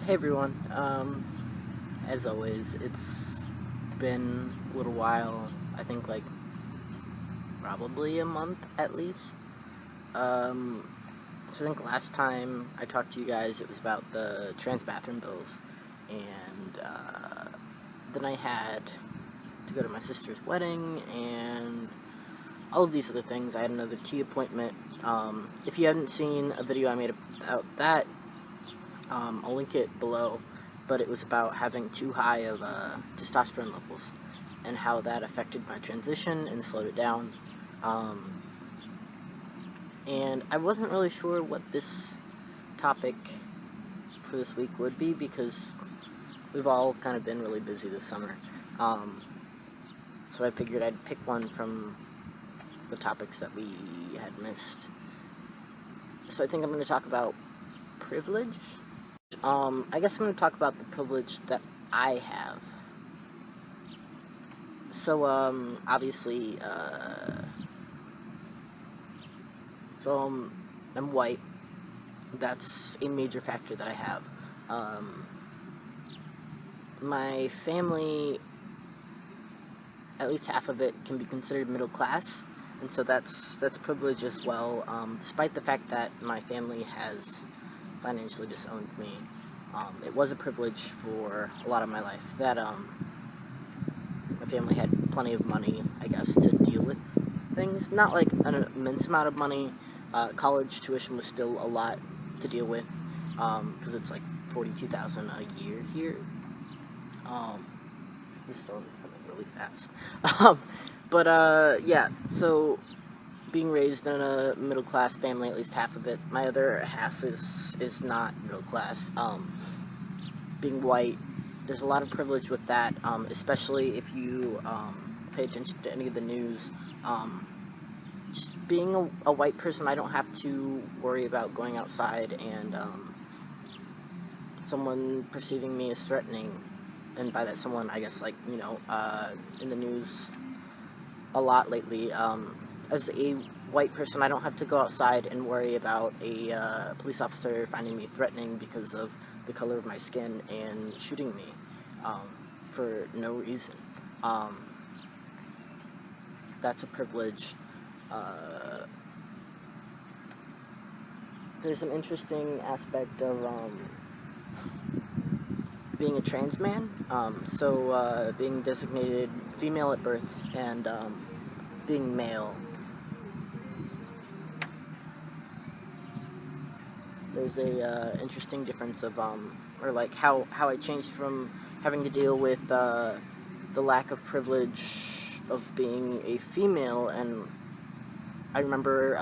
Hey everyone, as always, it's been a little while, I think like probably a month at least. So I think last time I talked to you guys it was about the trans bathroom bills, and then I had to go to my sister's wedding and all of these other things. I had another tea appointment. If you haven't seen a video I made about that, I'll link it below, but it was about having too high of testosterone levels and how that affected my transition and slowed it down. And I wasn't really sure what this topic for this week would be because we've all kind of been really busy this summer. So I figured I'd pick one from the topics that we had missed. So I think I'm going to talk about privilege. I guess I'm going to talk about the privilege that I have. So, obviously, I'm white. That's a major factor that I have. My family, at least half of it, can be considered middle class, and so that's privilege as well, despite the fact that my family has financially disowned me. It was a privilege for a lot of my life that my family had plenty of money, I guess, to deal with things. Not like an immense amount of money. College tuition was still a lot to deal with because it's like $42,000 a year here. This storm is coming really fast. Yeah, so being raised in a middle-class family, at least half of it. My other half is not middle-class. Being white, there's a lot of privilege with that, especially if you pay attention to any of the news. Just being a white person, I don't have to worry about going outside and someone perceiving me as threatening. And by that someone, I guess, like, in the news a lot lately. As a white person, I don't have to go outside and worry about a police officer finding me threatening because of the color of my skin and shooting me for no reason. That's a privilege. There's an interesting aspect of being a trans man. Being designated female at birth and being male. There's a interesting difference of or like how I changed from having to deal with the lack of privilege of being a female. And I remember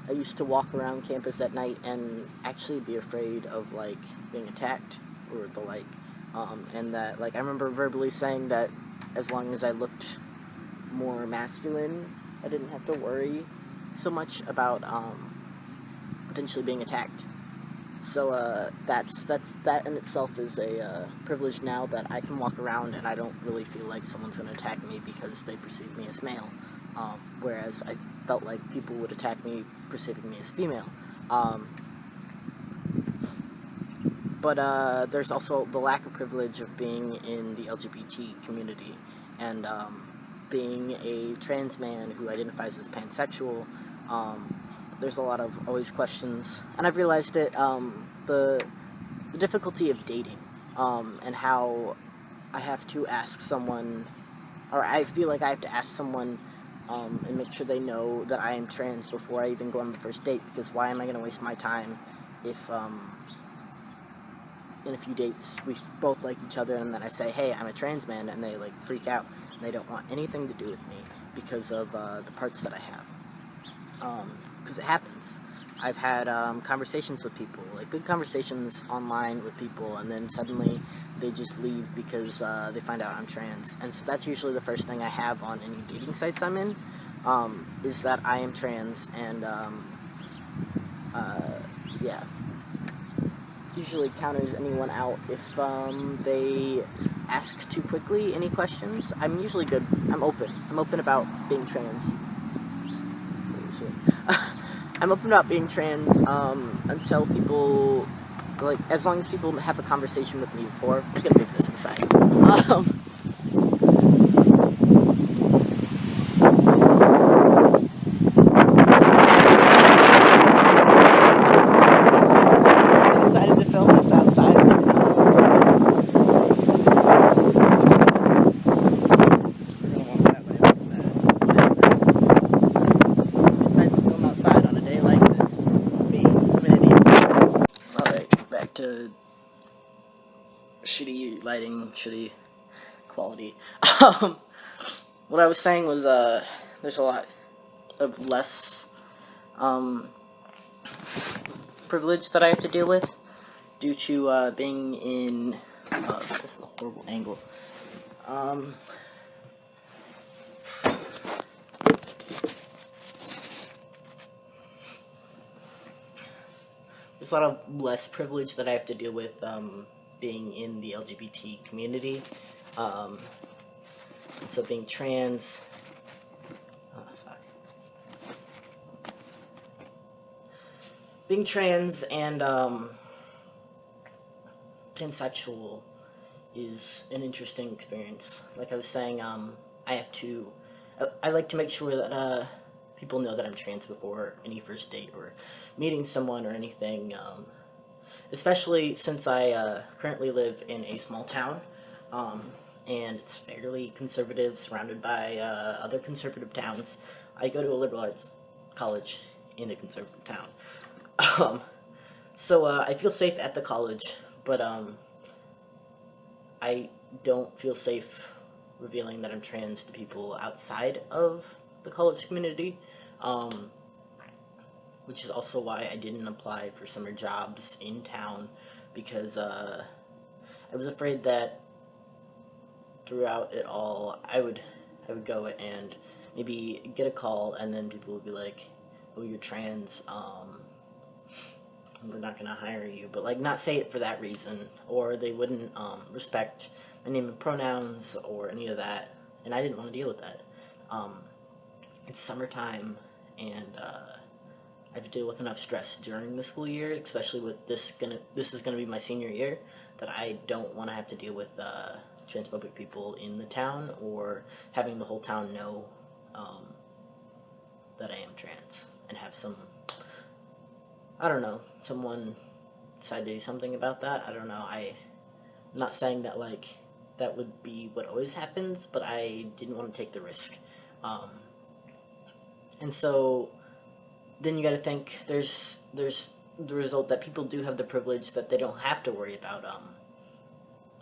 I used to walk around campus at night and actually be afraid of like being attacked or the like, and that, like, I remember verbally saying that as long as I looked more masculine, I didn't have to worry so much about potentially being attacked. So that in itself is a privilege now, that I can walk around and I don't really feel like someone's going to attack me because they perceive me as male, whereas I felt like people would attack me perceiving me as female. But there's also the lack of privilege of being in the LGBT community, and being a trans man who identifies as pansexual. There's a lot of always questions, and I've realized it, the difficulty of dating, and how I have to ask someone, or I feel like I have to ask someone and make sure they know that I am trans before I even go on the first date, because why am I going to waste my time if in a few dates we both like each other and then I say, hey, I'm a trans man, and they like freak out and they don't want anything to do with me because of the parts that I have. Because it happens. I've had conversations with people, like good conversations online with people, and then suddenly they just leave because they find out I'm trans. And so that's usually the first thing I have on any dating sites I'm in, is that I am trans. And yeah, usually counters anyone out if they ask too quickly any questions. I'm usually good. I'm open about being trans. I'm open about being trans until people like, as long as people have a conversation with me before, I'm gonna move this aside. I decided to film this outside. We're gonna walk that way. What is that? Who decides to film outside on a day like this? Me. I'm an idiot. Alright, back to shitty lighting, shitty quality. What I was saying was, there's a lot of less, privilege that I have to deal with due to, being in, this is a horrible angle. There's a lot of less privilege that I have to deal with, being in the LGBT community. So being trans, being trans and pansexual is an interesting experience. Like I was saying, I like to make sure that people know that I'm trans before any first date or meeting someone or anything. Especially since I currently live in a small town, and it's fairly conservative, surrounded by other conservative towns. I go to a liberal arts college in a conservative town. So I feel safe at the college, but I don't feel safe revealing that I'm trans to people outside of the college community, which is also why I didn't apply for summer jobs in town, because I was afraid that throughout it all, I would go and maybe get a call, and then people would be like, "Oh, you're trans. We're not gonna hire you." But like, not say it for that reason, or they wouldn't respect my name and pronouns or any of that, and I didn't want to deal with that. It's summertime, and I have to deal with enough stress during the school year, especially with this is gonna be my senior year, that I don't want to have to deal with transphobic people in the town, or having the whole town know that I am trans, and have someone decide to do something about that. I don't know. I'm not saying that like that would be what always happens, but I didn't want to take the risk. And so then you got to think there's the result that people do have the privilege that they don't have to worry about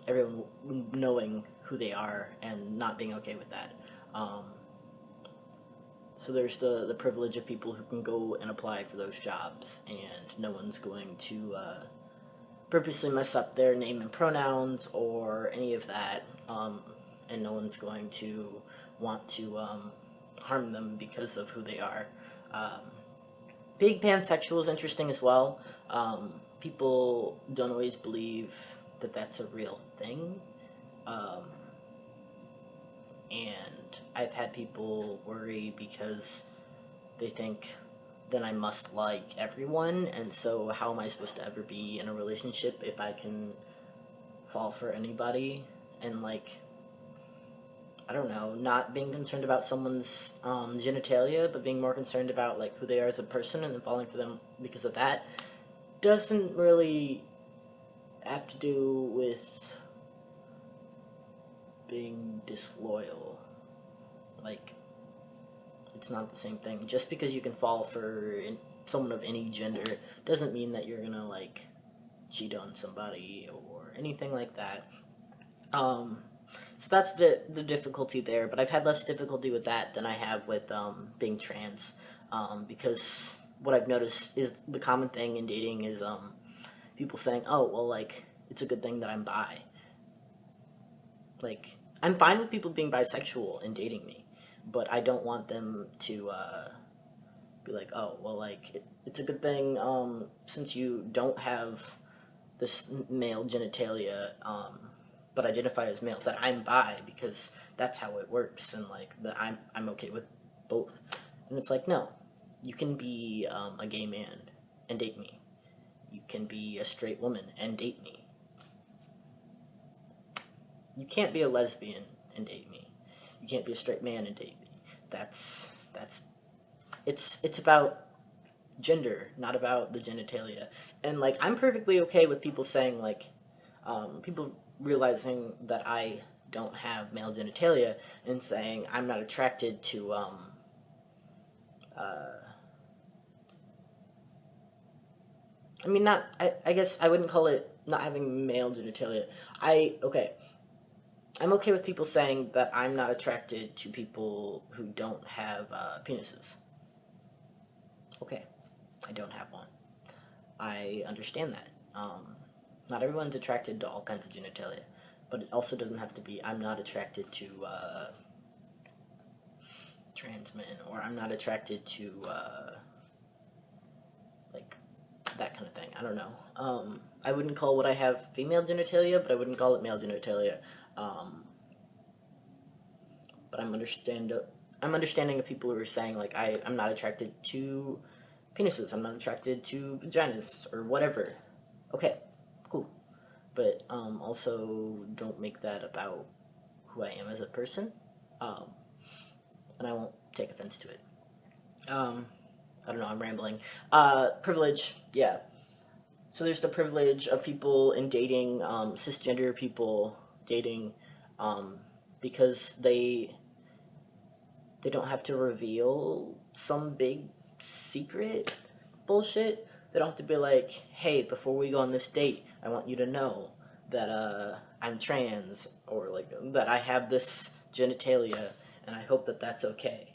everyone knowing who they are and not being okay with that. So there's the privilege of people who can go and apply for those jobs, and no one's going to purposely mess up their name and pronouns or any of that, and no one's going to want to harm them because of who they are. Being pansexual is interesting as well. People don't always believe that that's a real thing, and I've had people worry because they think then I must like everyone, and so how am I supposed to ever be in a relationship if I can fall for anybody? And like, I don't know, not being concerned about someone's genitalia, but being more concerned about like who they are as a person, and then falling for them because of that doesn't really have to do with being disloyal. Like, it's not the same thing. Just because you can fall for someone of any gender doesn't mean that you're gonna like cheat on somebody or anything like that. So that's the difficulty there, but I've had less difficulty with that than I have with being trans, because what I've noticed is the common thing in dating is people saying, "Oh, well, like, it's a good thing that I'm bi." Like, I'm fine with people being bisexual and dating me, but I don't want them to be like, "Oh, well, like, it's a good thing since you don't have this male genitalia, but identify as male, that I'm bi, because that's how it works, and like that I'm okay with both." And it's like, no, you can be a gay man and date me. You can be a straight woman and date me. You can't be a lesbian and date me. You can't be a straight man and date me. That's it's about gender, not about the genitalia. And like I'm perfectly okay with people saying like people realizing that I don't have male genitalia and saying I'm not attracted to uh, I mean not I guess I wouldn't call it not having male genitalia. I'm okay with people saying that I'm not attracted to people who don't have penises. Okay, I don't have one. I understand that. Not everyone's attracted to all kinds of genitalia, but it also doesn't have to be I'm not attracted to trans men, or I'm not attracted to like that kind of thing. I don't know. I wouldn't call what I have female genitalia, but I wouldn't call it male genitalia. Um, but I'm understanding of people who are saying like I'm not attracted to penises. I'm not attracted to vaginas or whatever. Okay, cool. But also don't make that about who I am as a person. Um, and I won't take offense to it. Um, I don't know. I'm rambling. Privilege. Yeah. So there's the privilege of people in dating, cisgender people dating, um, because they don't have to reveal some big secret bullshit. They don't have to be like, hey, before we go on this date, I want you to know that I'm trans, or like that I have this genitalia, and I hope that that's okay.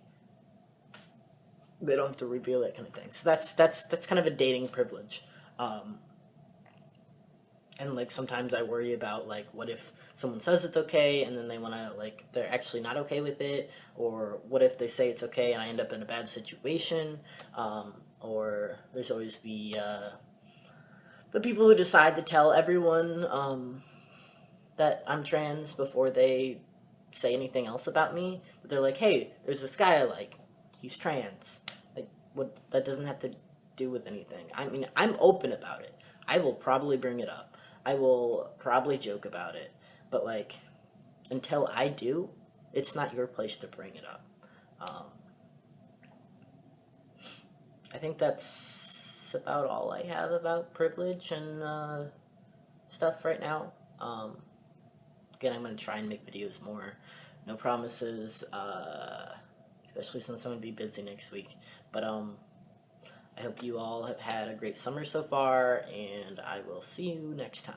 They don't have to reveal that kind of thing. So that's kind of a dating privilege. Um, and like sometimes I worry about like what if someone says it's okay and then they want to like they're actually not okay with it, or what if they say it's okay and I end up in a bad situation, or there's always the people who decide to tell everyone that I'm trans before they say anything else about me. They're like, hey, there's this guy I like, he's trans. Like, what? That doesn't have to do with anything. I mean, I'm open about it. I will probably bring it up. I will probably joke about it. But like, until I do, it's not your place to bring it up. Um, I think that's about all I have about privilege and stuff right now. Again, I'm going to try and make videos more. No promises, especially since I'm going to be busy next week. But I hope you all have had a great summer so far, and I will see you next time.